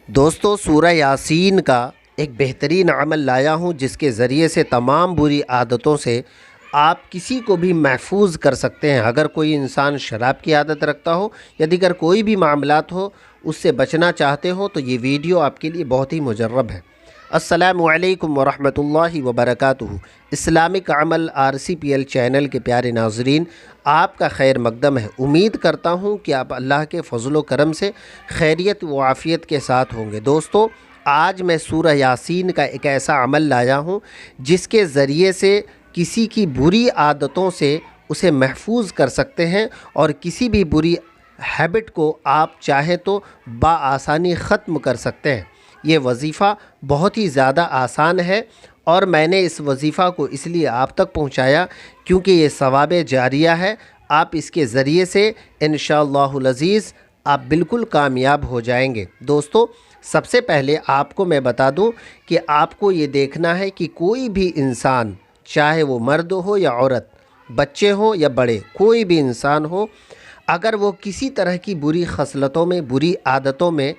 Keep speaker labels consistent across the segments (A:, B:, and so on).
A: دوستو سورہ یاسین کا ایک بہترین عمل لایا ہوں جس کے ذریعے سے تمام بری عادتوں سے آپ کسی کو بھی محفوظ کر سکتے ہیں۔ اگر کوئی انسان شراب کی عادت رکھتا ہو یا دیگر کوئی بھی معاملات ہو اس سے بچنا چاہتے ہو تو یہ ویڈیو آپ کے لیے بہت ہی مجرب ہے۔ السلام علیکم ورحمۃ اللہ وبرکاتہ۔ اسلامک عمل RCPL چینل کے پیارے ناظرین، آپ کا خیر مقدم ہے۔ امید کرتا ہوں کہ آپ اللہ کے فضل و کرم سے خیریت و عافیت کے ساتھ ہوں گے۔ دوستو آج میں سورہ یاسین کا ایک ایسا عمل لایا ہوں جس کے ذریعے سے کسی کی بری عادتوں سے اسے محفوظ کر سکتے ہیں اور کسی بھی بری ہیبٹ کو آپ چاہیں تو بآسانی ختم کر سکتے ہیں۔ یہ وظیفہ بہت ہی زیادہ آسان ہے اور میں نے اس وظیفہ کو اس لیے آپ تک پہنچایا کیونکہ یہ ثواب جاریہ ہے۔ آپ اس کے ذریعے سے انشاءاللہ العزیز آپ بالکل کامیاب ہو جائیں گے۔ دوستو سب سے پہلے آپ کو میں بتا دوں کہ آپ کو یہ دیکھنا ہے کہ کوئی بھی انسان، چاہے وہ مرد ہو یا عورت، بچے ہوں یا بڑے، کوئی بھی انسان ہو، اگر وہ کسی طرح کی بری خصلتوں میں، بری عادتوں میں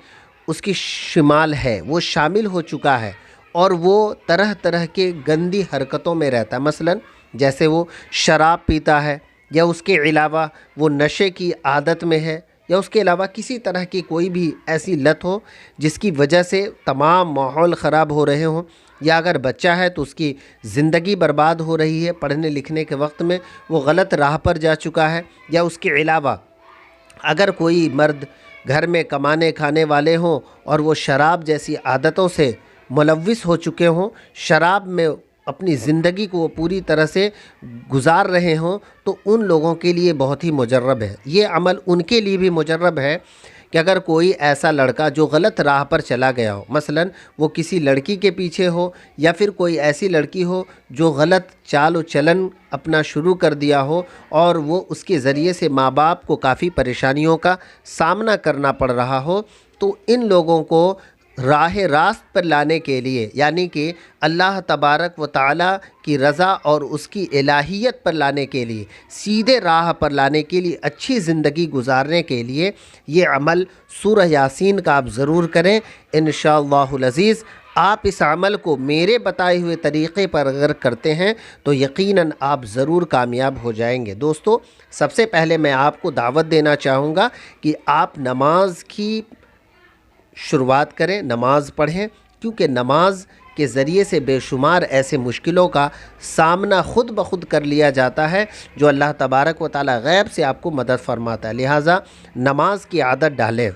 A: اس کی شمال ہے، وہ شامل ہو چکا ہے اور وہ طرح طرح کے گندی حرکتوں میں رہتا ہے، مثلا جیسے وہ شراب پیتا ہے یا اس کے علاوہ وہ نشے کی عادت میں ہے یا اس کے علاوہ کسی طرح کی کوئی بھی ایسی لت ہو جس کی وجہ سے تمام ماحول خراب ہو رہے ہوں، یا اگر بچہ ہے تو اس کی زندگی برباد ہو رہی ہے، پڑھنے لکھنے کے وقت میں وہ غلط راہ پر جا چکا ہے، یا اس کے علاوہ اگر کوئی مرد گھر میں کمانے کھانے والے ہوں اور وہ شراب جیسی عادتوں سے ملوث ہو چکے ہوں، شراب میں اپنی زندگی کو وہ پوری طرح سے گزار رہے ہوں، تو ان لوگوں کے لیے بہت ہی مجرب ہے۔ یہ عمل ان کے لیے بھی مجرب ہے کہ اگر کوئی ایسا لڑکا جو غلط راہ پر چلا گیا ہو، مثلا وہ کسی لڑکی کے پیچھے ہو یا پھر کوئی ایسی لڑکی ہو جو غلط چال و چلن اپنا شروع کر دیا ہو اور وہ اس کے ذریعے سے ماں باپ کو کافی پریشانیوں کا سامنا کرنا پڑ رہا ہو، تو ان لوگوں کو راہ راست پر لانے کے لیے، یعنی کہ اللہ تبارک و تعالیٰ کی رضا اور اس کی الہیت پر لانے کے لیے، سیدھے راہ پر لانے کے لیے، اچھی زندگی گزارنے کے لیے یہ عمل سورہ یاسین کا آپ ضرور کریں انشاءاللہ العزیز۔ آپ اس عمل کو میرے بتائے ہوئے طریقے پر اگر کرتے ہیں تو یقیناً آپ ضرور کامیاب ہو جائیں گے۔ دوستو سب سے پہلے میں آپ کو دعوت دینا چاہوں گا کہ آپ نماز کی شروعات کریں، نماز پڑھیں، کیونکہ نماز کے ذریعے سے بے شمار ایسے مشکلوں کا سامنا خود بخود کر لیا جاتا ہے جو اللہ تبارک و تعالی غیب سے آپ کو مدد فرماتا ہے، لہٰذا نماز کی عادت ڈالیں۔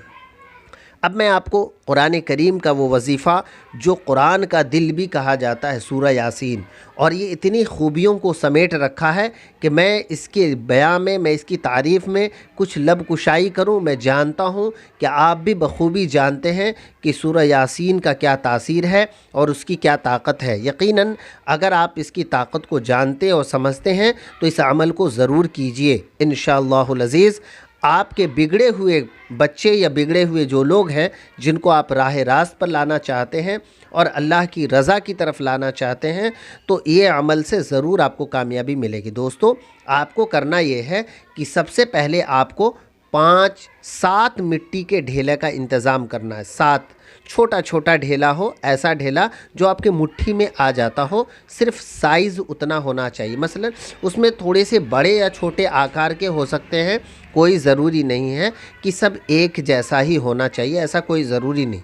A: اب میں آپ کو قرآن کریم کا وہ وظیفہ جو قرآن کا دل بھی کہا جاتا ہے، سورہ یاسین، اور یہ اتنی خوبیوں کو سمیٹ رکھا ہے کہ میں اس کے بیان میں اس کی تعریف میں کچھ لب کشائی کروں۔ میں جانتا ہوں کہ آپ بھی بخوبی جانتے ہیں کہ سورہ یاسین کا کیا تاثیر ہے اور اس کی کیا طاقت ہے۔ یقیناً اگر آپ اس کی طاقت کو جانتے اور سمجھتے ہیں تو اس عمل کو ضرور کیجئے انشاءاللہ العزیز۔ آپ کے بگڑے ہوئے بچے یا بگڑے ہوئے جو لوگ ہیں جن کو آپ راہ راست پر لانا چاہتے ہیں اور اللہ کی رضا کی طرف لانا چاہتے ہیں تو یہ عمل سے ضرور آپ کو کامیابی ملے گی۔ دوستو آپ کو کرنا یہ ہے کہ سب سے پہلے آپ کو 7 مٹی کے ڈھیلے کا انتظام کرنا ہے۔ 7 چھوٹا چھوٹا ڈھیلا ہو، ایسا ڈھیلا جو آپ کے مٹھی میں آ جاتا ہو، صرف سائز اتنا ہونا چاہیے۔ مثلا اس میں تھوڑے سے بڑے یا چھوٹے آکار کے ہو سکتے ہیں، کوئی ضروری نہیں ہے کہ سب ایک جیسا ہی ہونا چاہیے، ایسا کوئی ضروری نہیں۔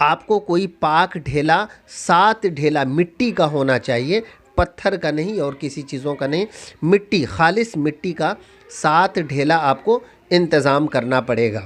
A: آپ کو کوئی پاک ڈھیلا 7 ڈھیلا مٹی کا ہونا چاہیے، پتھر کا نہیں اور کسی چیزوں کا نہیں، مٹی، خالص مٹی کا 7 ڈھیلا آپ کو انتظام کرنا پڑے گا۔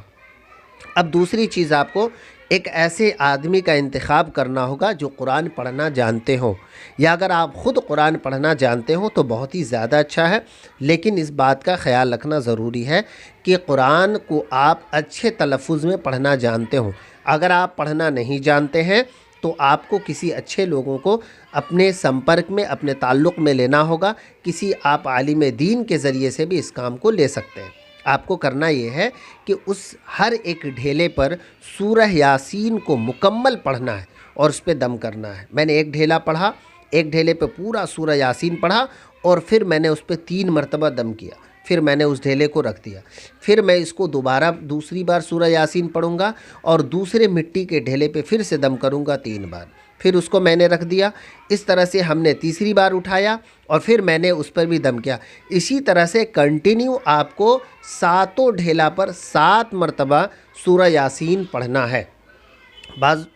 A: اب دوسری چیز، آپ کو ایک ایسے آدمی کا انتخاب کرنا ہوگا جو قرآن پڑھنا جانتے ہوں، یا اگر آپ خود قرآن پڑھنا جانتے ہوں تو بہت ہی زیادہ اچھا ہے، لیکن اس بات کا خیال رکھنا ضروری ہے کہ قرآن کو آپ اچھے تلفظ میں پڑھنا جانتے ہوں۔ اگر آپ پڑھنا نہیں جانتے ہیں تو آپ کو کسی اچھے لوگوں کو اپنے سمپرک میں، اپنے تعلق میں لینا ہوگا، کسی آپ عالم دین کے ذریعے سے بھی اس کام کو لے سکتے ہیں۔ آپ کو کرنا یہ ہے کہ اس ہر ایک ڈھیلے پر سورہ یاسین کو مکمل پڑھنا ہے اور اس پہ دم کرنا ہے۔ میں نے ایک ڈھیلا پڑھا، ایک ڈھیلے پہ پورا سورہ یاسین پڑھا اور پھر میں نے اس پہ 3 مرتبہ دم کیا، پھر میں نے اس ڈھیلے کو رکھ دیا، پھر میں اس کو دوبارہ دوسری بار سورہ یاسین پڑھوں گا اور دوسرے مٹی کے ڈھیلے پہ پھر سے دم کروں گا 3 بار، پھر اس کو میں نے رکھ دیا۔ اس طرح سے ہم نے تیسری بار اٹھایا اور پھر میں نے اس پر بھی دم کیا۔ اسی طرح سے کنٹینیو آپ کو 7 ڈھیلا پر 7 مرتبہ سورہ یاسین پڑھنا ہے۔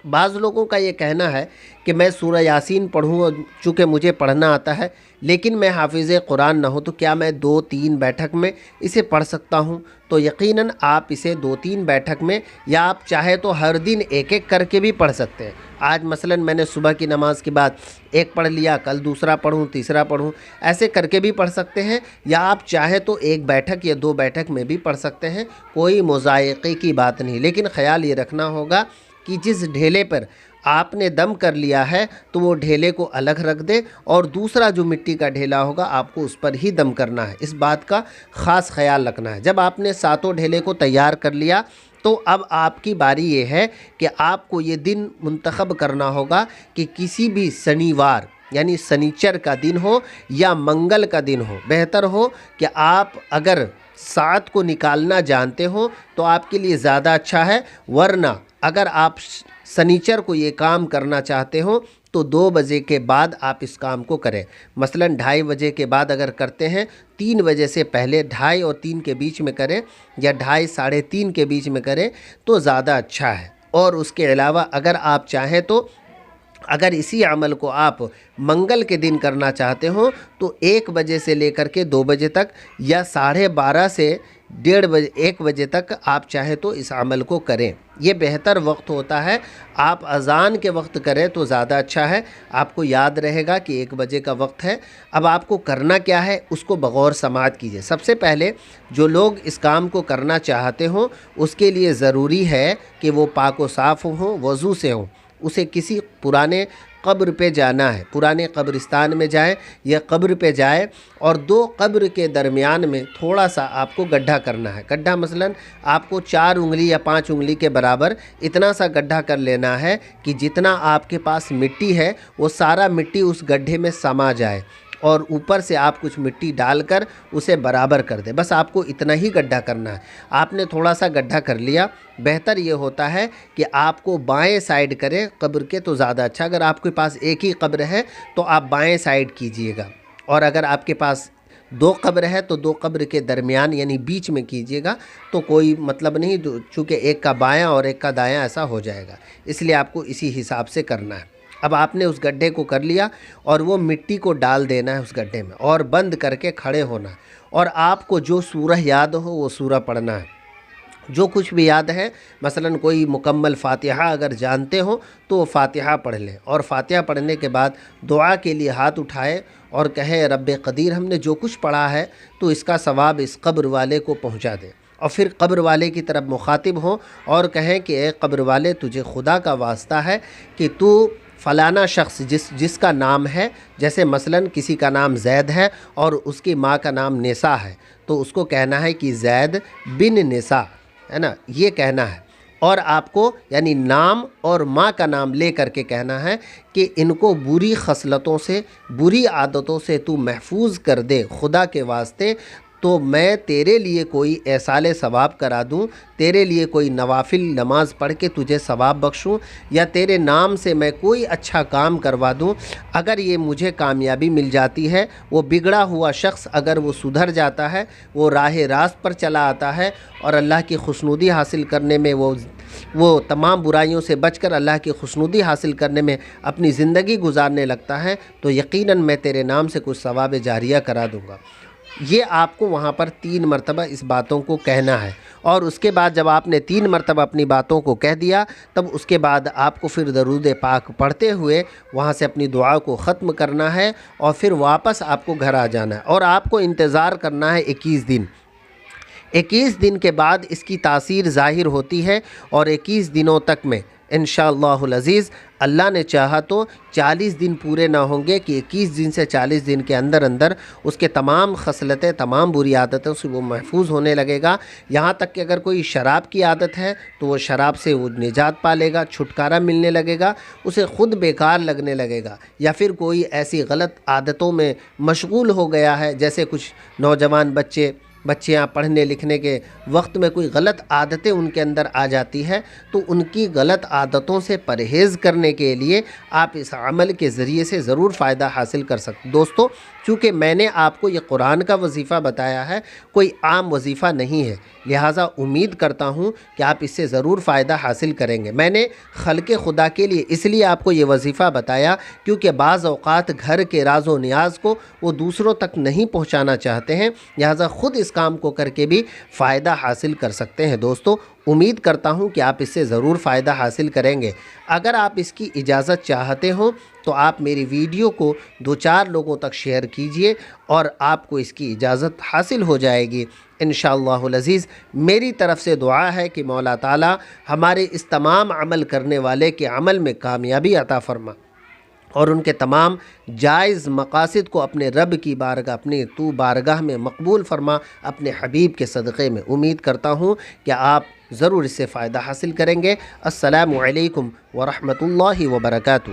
A: بعض لوگوں کا یہ کہنا ہے کہ میں سورہ یاسین پڑھوں اور چونکہ مجھے پڑھنا آتا ہے لیکن میں حافظ قرآن نہ ہوں، تو کیا میں 2-3 بیٹھک میں اسے پڑھ سکتا ہوں؟ تو یقیناً آپ اسے 2-3 بیٹھک میں، یا آپ چاہے تو ہر دن ایک ایک کر کے بھی پڑھ سکتے ہیں۔ آج مثلاً میں نے صبح کی نماز کے بعد ایک پڑھ لیا، کل دوسرا پڑھوں، تیسرا پڑھوں، ایسے کر کے بھی پڑھ سکتے ہیں، یا آپ چاہے تو 1 بیٹھک یا 2 بیٹھک میں بھی پڑھ سکتے ہیں، کوئی مضائقے کی بات نہیں۔ لیکن خیال یہ رکھنا ہوگا کہ جس ڈھیلے پر آپ نے دم کر لیا ہے تو وہ ڈھیلے کو الگ رکھ دے اور دوسرا جو مٹی کا ڈھیلا ہوگا آپ کو اس پر ہی دم کرنا ہے۔ اس بات کا خاص خیال رکھنا ہے۔ جب آپ نے 7 ڈھیلے کو تیار کر لیا تو اب آپ کی باری یہ ہے کہ آپ کو یہ دن منتخب کرنا ہوگا کہ کسی بھی شنیوار یعنی سنیچر کا دن ہو یا منگل کا دن ہو، بہتر ہو کہ آپ اگر ساعت کو نکالنا جانتے ہو تو آپ کے لیے زیادہ اچھا ہے، ورنہ اگر آپ سنیچر کو یہ کام کرنا چاہتے ہو تو 2 بجے کے بعد آپ اس کام کو کریں۔ مثلاً 2:30 بجے کے بعد اگر کرتے ہیں، 3 بجے سے پہلے 2:30 اور 3 کے بیچ میں کریں یا 2:30 ساڑھے 3 کے بیچ میں کریں تو زیادہ اچھا ہے۔ اور اس کے علاوہ اگر آپ چاہیں تو اگر اسی عمل کو آپ منگل کے دن کرنا چاہتے ہو تو 1 بجے سے لے کر کے 2 بجے تک یا 12:30 سے 1:30 بجے تک آپ چاہیں تو اس عمل کو کریں۔ یہ بہتر وقت ہوتا ہے۔ آپ اذان کے وقت کریں تو زیادہ اچھا ہے، آپ کو یاد رہے گا کہ 1 بجے کا وقت ہے۔ اب آپ کو کرنا کیا ہے اس کو بغور سماعت کیجیے۔ سب سے پہلے جو لوگ اس کام کو کرنا چاہتے ہوں اس کے لیے ضروری ہے کہ وہ پاک و صاف ہوں، وضو سے ہوں۔ اسے کسی پرانے قبر پہ جانا ہے، پرانے قبرستان میں جائیں یا قبر پہ جائے اور 2 قبر کے درمیان میں تھوڑا سا آپ کو گڈھا کرنا ہے۔ گڈھا مثلاً آپ کو 4 انگلی یا 5 انگلی کے برابر اتنا سا گڈھا کر لینا ہے کہ جتنا آپ کے پاس مٹی ہے وہ سارا مٹی اس گڈھے میں سما جائے، اور اوپر سے آپ کچھ مٹی ڈال کر اسے برابر کر دیں۔ بس آپ کو اتنا ہی گڈھا کرنا ہے۔ آپ نے تھوڑا سا گڈھا کر لیا، بہتر یہ ہوتا ہے کہ آپ کو بائیں سائیڈ کریں قبر کے تو زیادہ اچھا۔ اگر آپ کے پاس ایک ہی قبر ہے تو آپ بائیں سائیڈ کیجئے گا، اور اگر آپ کے پاس 2 قبر ہے تو 2 قبر کے درمیان یعنی بیچ میں کیجئے گا، تو کوئی مطلب نہیں، چونکہ ایک کا بایاں اور ایک کا دایاں ایسا ہو جائے گا، اس لیے آپ کو اسی حساب سے کرنا ہے۔ اب آپ نے اس گڈھے کو کر لیا اور وہ مٹی کو ڈال دینا ہے اس گڈھے میں اور بند کر کے کھڑے ہونا ہے، اور آپ کو جو سورہ یاد ہو وہ سورہ پڑھنا ہے۔ جو کچھ بھی یاد ہے، مثلاً کوئی مکمل فاتحہ اگر جانتے ہو تو وہ فاتحہ پڑھ لیں، اور فاتحہ پڑھنے کے بعد دعا کے لیے ہاتھ اٹھائے اور کہیں رب قدیر ہم نے جو کچھ پڑھا ہے تو اس کا ثواب اس قبر والے کو پہنچا دے، اور پھر قبر والے کی طرف مخاطب ہوں اور کہیں کہ اے قبر والے تجھے خدا کا واسطہ ہے کہ تو فلانا شخص جس کا نام ہے، جیسے مثلاً کسی کا نام زید ہے اور اس کی ماں کا نام نساء ہے تو اس کو کہنا ہے کہ زید بن نساء، ہے نا، یہ کہنا ہے، اور آپ کو یعنی نام اور ماں کا نام لے کر کے کہنا ہے کہ ان کو بری خصلتوں سے، بری عادتوں سے تو محفوظ کر دے خدا کے واسطے، تو میں تیرے لیے کوئی احصال ثواب کرا دوں، تیرے لیے کوئی نوافل نماز پڑھ کے تجھے ثواب بخشوں، یا تیرے نام سے میں کوئی اچھا کام کروا دوں۔ اگر یہ مجھے کامیابی مل جاتی ہے، وہ بگڑا ہوا شخص اگر وہ سدھر جاتا ہے، وہ راہ راست پر چلا آتا ہے اور اللہ کی خوشنودی حاصل کرنے میں وہ تمام برائیوں سے بچ کر اللہ کی خوشنودی حاصل کرنے میں اپنی زندگی گزارنے لگتا ہے، تو یقیناً میں تیرے نام سے کچھ ثواب جاریہ کرا دوں گا۔ یہ آپ کو وہاں پر 3 مرتبہ اس باتوں کو کہنا ہے، اور اس کے بعد جب آپ نے 3 مرتبہ اپنی باتوں کو کہہ دیا تب اس کے بعد آپ کو پھر درود پاک پڑھتے ہوئے وہاں سے اپنی دعا کو ختم کرنا ہے، اور پھر واپس آپ کو گھر آ جانا ہے، اور آپ کو انتظار کرنا ہے 21 دن۔ 21 دن کے بعد اس کی تاثیر ظاہر ہوتی ہے، اور 21 دنوں تک میں انشاءاللہ العزیز اللہ نے چاہا تو 40 دن پورے نہ ہوں گے کہ 21 دن سے 40 دن کے اندر اندر اس کے تمام خصلتیں، تمام بری عادتوں سے وہ محفوظ ہونے لگے گا، یہاں تک کہ اگر کوئی شراب کی عادت ہے تو وہ شراب سے وہ نجات پا لے گا، چھٹکارا ملنے لگے گا، اسے خود بیکار لگنے لگے گا، یا پھر کوئی ایسی غلط عادتوں میں مشغول ہو گیا ہے، جیسے کچھ نوجوان بچے بچیاں پڑھنے لکھنے کے وقت میں کوئی غلط عادتیں ان کے اندر آ جاتی ہے تو ان کی غلط عادتوں سے پرہیز کرنے کے لیے آپ اس عمل کے ذریعے سے ضرور فائدہ حاصل کر سکتے دوستو۔ چونکہ میں نے آپ کو یہ قرآن کا وظیفہ بتایا ہے، کوئی عام وظیفہ نہیں ہے، لہٰذا امید کرتا ہوں کہ آپ اس سے ضرور فائدہ حاصل کریں گے۔ میں نے خلق خدا کے لیے اس لیے آپ کو یہ وظیفہ بتایا کیونکہ بعض اوقات گھر کے راز و نیاز کو وہ دوسروں تک نہیں پہنچانا چاہتے ہیں، لہٰذا خود اس کام کو کر کے بھی فائدہ حاصل کر سکتے ہیں دوستو۔ امید کرتا ہوں کہ آپ اس سے ضرور فائدہ حاصل کریں گے۔ اگر آپ اس کی اجازت چاہتے ہوں تو آپ میری ویڈیو کو 2-4 لوگوں تک شیئر کیجئے اور آپ کو اس کی اجازت حاصل ہو جائے گی انشاءاللہ العزیز۔ میری طرف سے دعا ہے کہ مولا تعالی ہمارے اس تمام عمل کرنے والے کے عمل میں کامیابی عطا فرما اور ان کے تمام جائز مقاصد کو اپنے رب کی بارگاہ، اپنی تو بارگاہ میں مقبول فرما اپنے حبیب کے صدقے میں۔ امید کرتا ہوں کہ آپ ضرور اس سے فائدہ حاصل کریں گے۔ السلام علیکم ورحمۃ اللہ وبرکاتہ۔